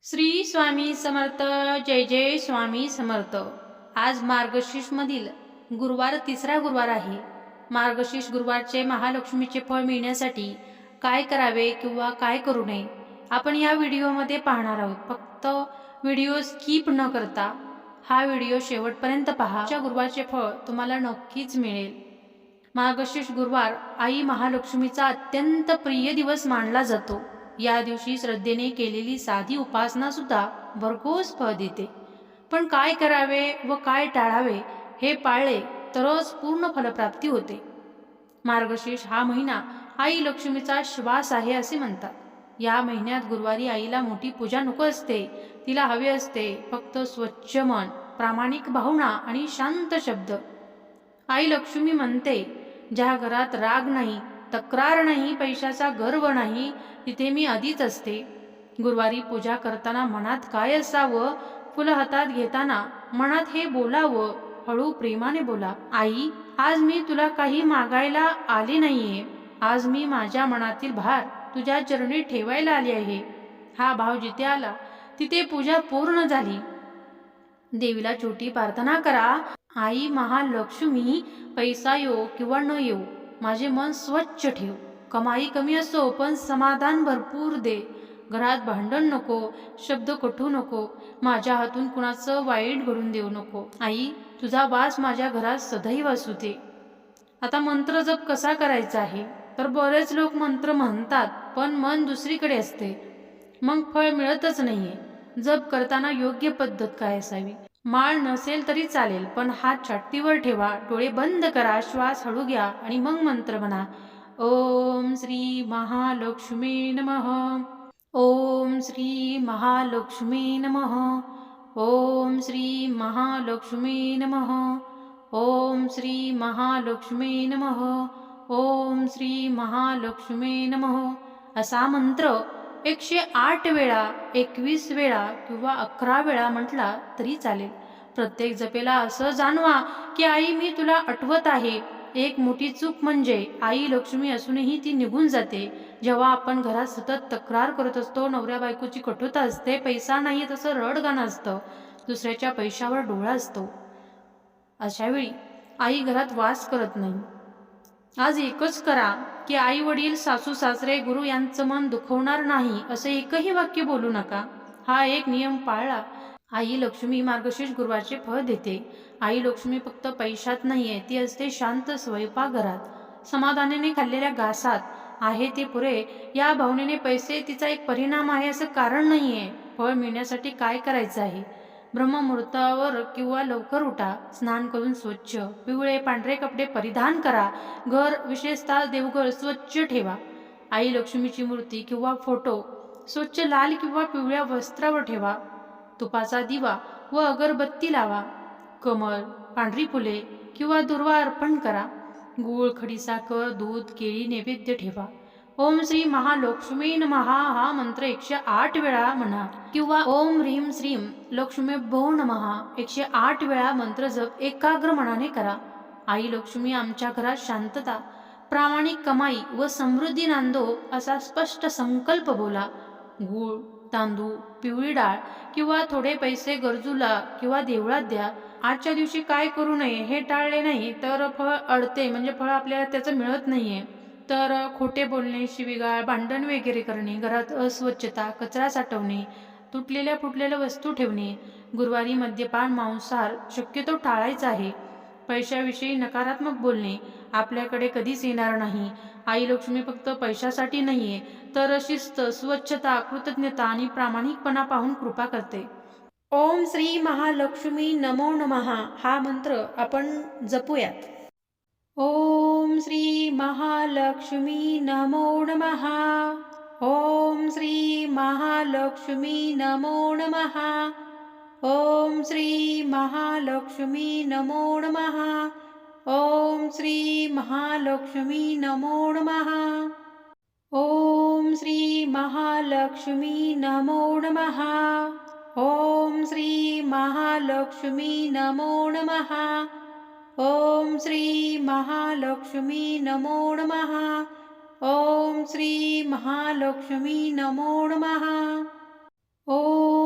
श्री स्वामी समर्थ. जय जय स्वामी समर्थ. आज मार्गशीर्ष मधील गुरुवार, तिसरा गुरुवार आहे. मार्गशीर्ष गुरुवारचे महालक्ष्मीचे फळ मिळण्यासाठी काय करावे किंवा काय करू नये आपण या व्हिडिओमध्ये पाहणार आहोत. फक्त व्हिडिओ स्किप न करता हा व्हिडिओ शेवटपर्यंत पहा. आजच्या गुरुवारचे फळ तुम्हाला नक्कीच मिळेल. मार्गशीर्ष गुरुवार आई महालक्ष्मीचा अत्यंत प्रिय दिवस मानला जातो. या दिवशी श्रद्धेने केलेली साधी उपासना सुद्धा भरघोस फळ देते. पण काय करावे व काय टाळावे हे पाळले तरच पूर्ण फलप्राप्ती होते. मार्गशीर्ष हा महिना आई लक्ष्मीचा श्वास आहे असे म्हणतात. या महिन्यात गुरुवारी आईला मोठी पूजा नको असते. तिला हवे असते फक्त स्वच्छ मन, प्रामाणिक भावना आणि शांत शब्द. आई लक्ष्मी म्हणते, ज्या घरात राग नाही, तक्रार नाही, पैशाचा गर्व नाही, तिथे मी आधीच असते. गुरुवारी पूजा करताना मनात काय असावं? फुलं हातात घेताना मनात हे बोलावं, हळू प्रेमाने बोला, आई आज मी तुला काही मागायला आले नाहीये. आज मी माझ्या मनातील भार तुझ्या चरणी ठेवायला आले आहे. हा भाव जिथे आला तिथे पूजा पूर्ण झाली. देवीला छोटी प्रार्थना करा, आई महालक्ष्मी पैसा येऊ किंवा न येऊ, माझे मन स्वच्छ ठेव. कमाई कमी असो पण समाधान भरपूर दे. घरात भांडण नको, शब्द कटू नको, माझ्या हातून कुणाचं वाईट घडून देऊ नको. आई तुझा वास माझ्या घरात सदैव असू दे. आता मंत्र जप कसा करायचा आहे तर बरेच लोक मंत्र म्हणतात पण मन दुसरीकडे असते, मग फळ मिळतच नाहीये. जप करताना योग्य पद्धत काय असावी? माळ नसेल तरी चालेल पण हात छातीवर ठेवा, डोळे बंद करा, श्वास हळू घ्या आणि मग मंत्र म्हणा. ओम श्री महालक्ष्मी नमः. ओम श्री महालक्ष्मी नमः. ओम श्री महालक्ष्मी नमः. ओम श्री महालक्ष्मी नमः. ओम श्री महालक्ष्मी नमः. असा मंत्र 108 वेळा, 21 वेळा किंवा 11 वेळा म्हटला तरी चालेल. प्रत्येक जपेला असं जाणवा की आई मी तुला आठवत आहे. एक मोठी चूक म्हणजे आई लक्ष्मी असूनही ती निघून जाते. जेव्हा आपण घरात सतत तक्रार करत असतो, नवऱ्या बायकोची कटुता असते, पैसा नाही तसं रडगाणं असतं, दुसऱ्याच्या पैशावर डोळा असतो, अशा वेळी आई घरात वास करत नाही. आज एकच करा की आई वडील, सासू सासरे, गुरु यांचं मन दुखवणार नाही असं एकही वाक्य बोलू नका. हा एक नियम पाळला. आई लक्ष्मी मार्गशीर्ष गुरुवारचे फळ देते. आई लक्ष्मी फक्त पैशात नाहीये, ती असते शांत स्वयंपाकघरात, समाधानाने खाल्लेल्या घासात. आहे ते पुरे या भावनेने पैसे तिचा एक परिणाम आहे असं कारण नाहीये. फळ मिळण्यासाठी काय करायचं आहे? ब्रह्ममुहूर्तावर किंवा लवकर उठा, स्नान करून स्वच्छ पिवळे पांढरे कपडे परिधान करा. घर, विशेषतः देवघर स्वच्छ ठेवा. आई लक्ष्मीची मूर्ती किंवा फोटो स्वच्छ लाल किंवा पिवळ्या वस्त्रावर ठेवा. तुपाचा दिवा व अगरबत्ती लावा. कमळ, पांढरी फुले किंवा दुर्वा अर्पण करा. गूळ, खडीसाखर, दूध, केळी नैवेद्य ठेवा. ओम श्री महालक्ष्मी नमः हा मंत्र 108 वेळा म्हणा किंवा ओम ह्रीम श्रीम लक्ष्मीभ्यो नमः 108 वेळा मंत्र जप एकाग्र मनाने करा. आई लक्ष्मी आमच्या घरात शांतता, प्रामाणिक कमाई व समृद्धी नांदो असा स्पष्ट संकल्प बोला. गूळ, तांदूळ, पिवळी डाळ किंवा थोडे पैसे गरजूला किंवा देवळात द्या. आजच्या दिवशी काय करू नये हे टाळले नाही तर फळ अडते, म्हणजे फळ आपल्याला त्याचं मिळत नाहीये. तर खोटे बोलणे, शिवीगाळ, भांडण वगैरे करणे, घरात अस्वच्छता, कचरा साठवणे, तुटलेल्या फुटलेल्या वस्तू ठेवणे. गुरुवारी मद्यपान, मांसाहार शक्यतो टाळायचा आहे. पैशाविषयी नकारात्मक बोलणे आपल्याकडे कधीच येणार नाही. आई लक्ष्मी फक्त पैशासाठी नाहीये तर शिस्त, स्वच्छता, कृतज्ञता आणि प्रामाणिकपणा पाहून कृपा करते. ओम श्री महालक्ष्मी नमो नमः हा मंत्र आपण जपूयात. ओम श्री महालक्ष्मी नमो नमः. ओम श्री महालक्ष्मी नमो नमः. ओम श्री महालक्ष्मी नमो नमः. ओम श्री महालक्ष्मी नमो नमः. ओम श्री महालक्ष्मी नमो नमः. ओम श्री महालक्ष्मी नमो नमः. ओम श्री महालक्ष्मी नमो नमः. ओम श्री महालक्ष्मी नमो नमः. ओम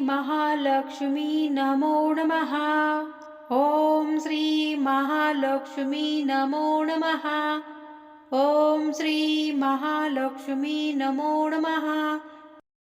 महालक्ष्मी नमो नमः। ओम श्री महालक्ष्मी नमो नमः। ओम श्री महालक्ष्मी नमो नमः।